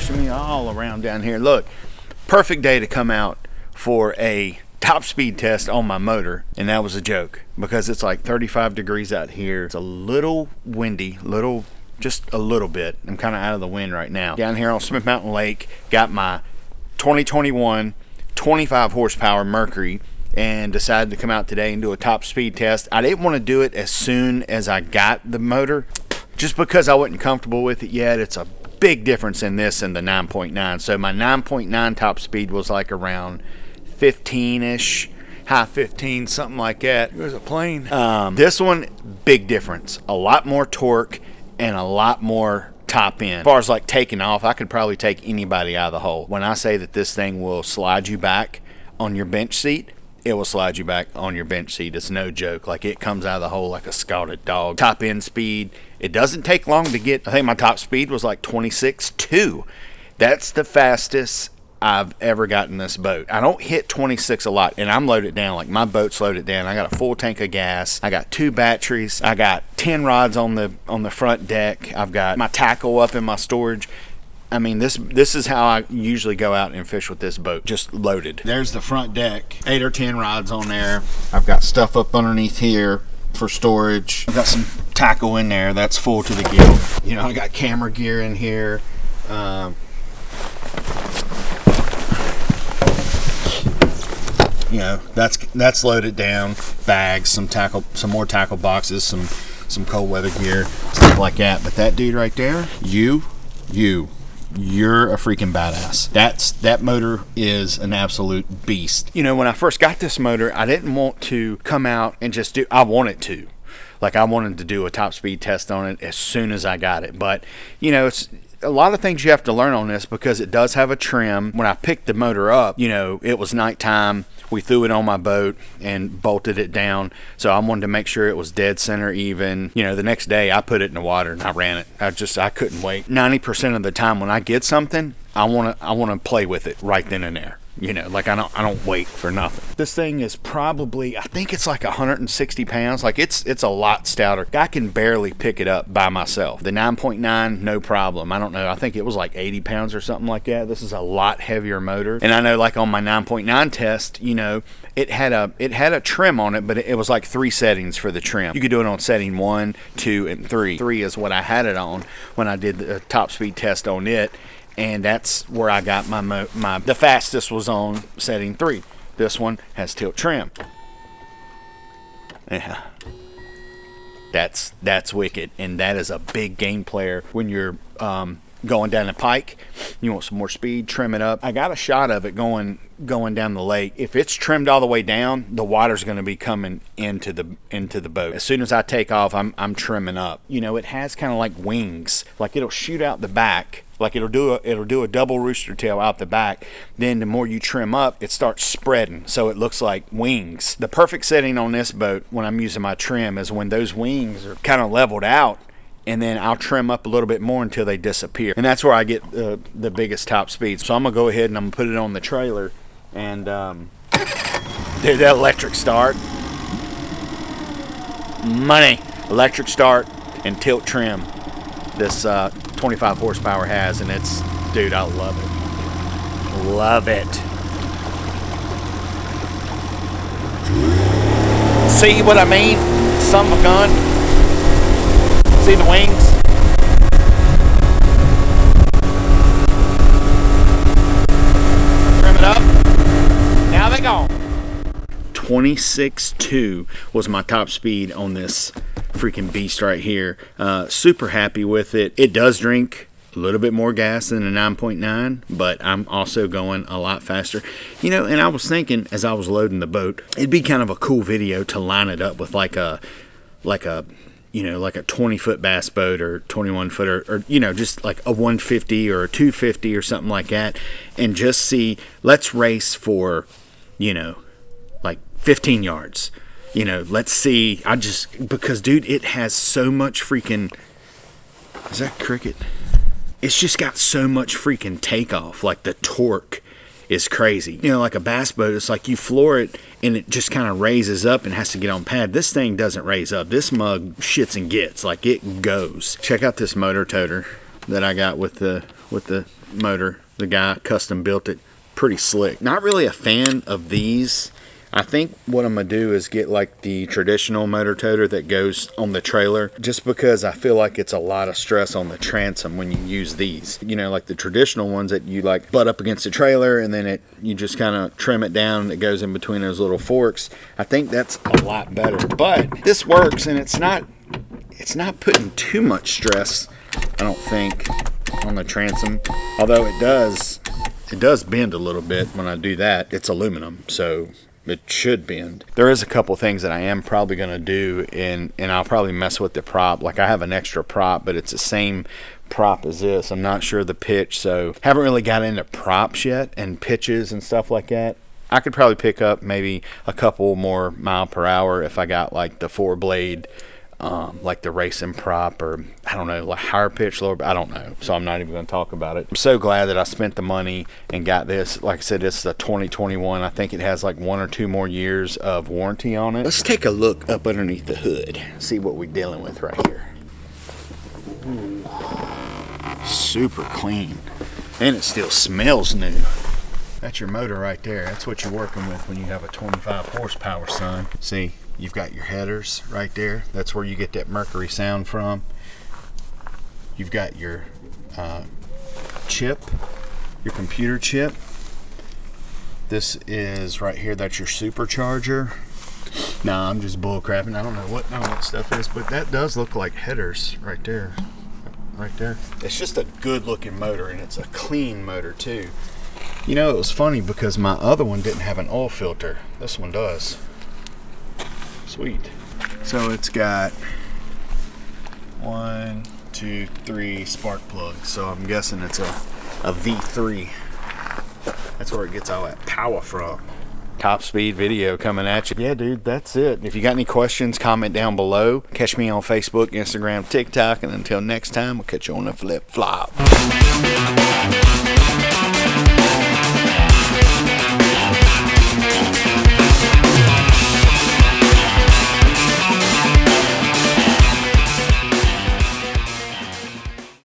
pushing me all around down here. Look, perfect day to come out for a top speed test on my motor, and that was a joke because it's like 35 degrees out here. It's a little windy, just a little bit. I'm kind of out of the wind right now. Down here on Smith Mountain Lake, got my 2021 25 horsepower Mercury, and decided to come out today and do a top speed test. I didn't want to do it as soon as I got the motor, just because I wasn't comfortable with it yet. It's a big difference in this and the 9.9. So my 9.9 top speed was like around 15-ish, high 15, something like that. There's a plane. This one, big difference. A lot more torque and a lot more top end. As far as like taking off, I could probably take anybody out of the hole. When I say that this thing will slide you back on your bench seat, it will slide you back on your bench seat. It's no joke. Like, it comes out of the hole like a scalded dog. Top end speed, it doesn't take long to get. I think my top speed was like 26.2. That's the fastest I've ever gotten this boat. I don't hit 26 a lot, and I'm loaded down. Like, my boat's loaded down. I got a full tank of gas. I got 2 batteries. I got 10 rods on the front deck. I've got my tackle up in my storage. I mean, this is how I usually go out and fish with this boat, just loaded. There's the front deck, 8 or 10 rods on there. I've got stuff up underneath here for storage. I've got some tackle in there that's full to the gill. You know, I got camera gear in here. You know, that's loaded down. Bags, some more tackle boxes, some cold weather gear, stuff like that. But that dude right there, you're a freaking badass. That motor is an absolute beast. You know, when I first got this motor, I didn't want to come out and just do. I wanted to do a top speed test on it as soon as I got it. But you know, it's a lot of things you have to learn on this because it does have a trim. When I picked the motor up, you know, it was nighttime. We threw it on my boat and bolted it down. So I wanted to make sure it was dead center even. You know, the next day I put it in the water and I ran it. I couldn't wait. 90% of the time when I get something, I want to play with it right then and there. You know, like I don't wait for nothing. This thing is probably, I think it's like 160 pounds. Like it's a lot stouter. I can barely pick it up by myself. The 9.9, no problem. I don't know. I think it was like 80 pounds or something like that. This is a lot heavier motor. And I know, like on my 9.9 test, you know, it had a trim on it, but it was like 3 settings for the trim. You could do it on setting 1, 2, and 3. 3 is what I had it on when I did the top speed test on it. And that's where I got the fastest was on setting 3. This one has tilt trim. Yeah, that's wicked, and that is a big game player when you're going down the pike. You want some more speed, trim it up. I got a shot of it going down the lake. If it's trimmed all the way down, the water's going to be coming into the boat. As soon as I take off, I'm trimming up. You know, it has kind of like wings. Like, it'll shoot out the back. Like, it'll do a double rooster tail out the back. Then the more you trim up, it starts spreading, so it looks like wings. The perfect setting on this boat when I'm using my trim is when those wings are kind of leveled out, and then I'll trim up a little bit more until they disappear. And that's where I get the biggest top speed. So I'm gonna go ahead and I'm gonna put it on the trailer and do that electric start. Money. Electric start and tilt trim. This 25 horsepower has, and it's, dude, I love it. Love it. See what I mean? Son of a gun. See the wings? Trim it up. Now they're gone. 26.2 was my top speed on this freaking beast right here. Super happy with it. It does drink a little bit more gas than a 9.9, but I'm also going a lot faster. You know, and I was thinking as I was loading the boat, it'd be kind of a cool video to line it up with like a you know, like a 20-foot bass boat or 21-foot or you know, just like a 150 or a 250 or something like that, and just see, let's race for, you know, like 15 yards. You know, let's see. Because dude, it has so much freaking, is that cricket? It's just got so much freaking takeoff. Like, the torque is crazy. You know, like a bass boat, it's like you floor it and it just kind of raises up and has to get on pad. This thing doesn't raise up. This mug shits and gets. Like, it goes. Check out this motor toter that I got with the motor. The guy custom built it. Pretty slick. Not really a fan of these. I think what I'm gonna do is get like the traditional motor toter that goes on the trailer, just because I feel like it's a lot of stress on the transom when you use these. You know, like the traditional ones that you like butt up against the trailer and then you just kind of trim it down and it goes in between those little forks. I think that's a lot better. But this works, and it's not putting too much stress, I don't think, on the transom. Although it does bend a little bit when I do that. It's aluminum, so it should bend. There is a couple things that I am probably going to do, and I'll probably mess with the prop. Like, I have an extra prop, but it's the same prop as this. I'm not sure the pitch, so haven't really got into props yet and pitches and stuff like that. I could probably pick up maybe a couple more mile per hour if I got like the 4-blade, like the racing prop, or I don't know, like higher pitch, lower, I don't know. So I'm not even going to talk about it. I'm so glad that I spent the money and got this. Like I said, it's the 2021. I think it has like 1 or 2 more years of warranty on it. Let's take a look up underneath the hood, see what we're dealing with right here. Ooh, super clean, and it still smells new. That's your motor right there. That's what you're working with when you have a 25 horsepower, son. See? You've got your headers right there. That's where you get that Mercury sound from. You've got your chip, your computer chip. This is right here, that's your supercharger. Nah, I'm just bull crapping. I don't know what stuff is, but that does look like headers right there. Right there. It's just a good looking motor, and it's a clean motor too. You know, it was funny because my other one didn't have an oil filter. This one does. Sweet. So it's got 1, 2, 3 spark plugs. So I'm guessing it's a V3. That's where it gets all that power from. Top speed video coming at you. Yeah, dude, that's it. If you got any questions, comment down below. Catch me on Facebook, Instagram, TikTok, and until next time, we'll catch you on the flip flop.